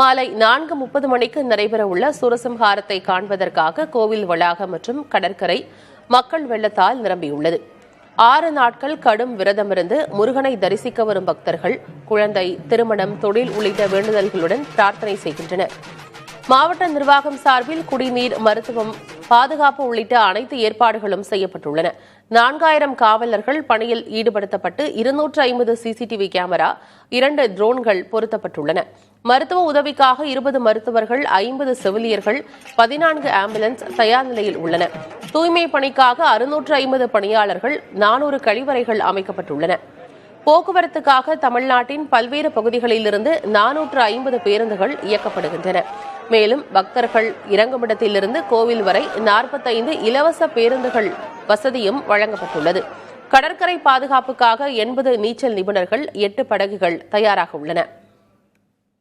மாலை 4:30 மணிக்கு நடைபெறவுள்ள சூரசம்ஹாரத்தை காண்பதற்காக கோவில் வளாகம் மற்றும் கடற்கரை மக்கள் வெள்ளத்தால் நிரம்பியுள்ளது. 6 நாட்கள் கடும் விரதமிருந்து முருகனை தரிசிக்க வரும் பக்தர்கள் குழந்தை, திருமணம், தொழில் உள்ளிட்ட வேண்டுதல்களுடன் பிரார்த்தனை செய்கின்றனர். மாவட்ட நிர்வாகம் சார்பில் குடிநீர், மருத்துவம், பாதுகாப்பு உள்ளிட்ட அனைத்து ஏற்பாடுகளும் செய்யப்பட்டுள்ளன. 4000 காவலர்கள் பணியில் ஈடுபடுத்தப்பட்டு 250 சிசிடிவி கேமரா, 2 ட்ரோன்கள் பொருத்தப்பட்டுள்ளன. மருத்துவ உதவிக்காக 20 மருத்துவர்கள், 50 செவிலியர்கள், 14 ஆம்புலன்ஸ் தயார் நிலையில் உள்ளன. தூய்மை பணிக்காக 650 பணியாளர்கள், 400 கழிவறைகள் அமைக்கப்பட்டுள்ளன. போக்குவரத்துக்காக தமிழ்நாட்டின் பல்வேறு பகுதிகளிலிருந்து 450 பேருந்துகள் இயக்கப்படுகின்றன. மேலும் பக்தர்கள் இறங்குமிடத்திலிருந்து கோவில் வரை 45 இலவச பேருந்துகள் வசதியும் வழங்கப்பட்டுள்ளது. கடற்கரை பாதுகாப்புக்காக 80 நீச்சல் நிபுணர்கள், 8 படகுகள் தயாராக உள்ளன.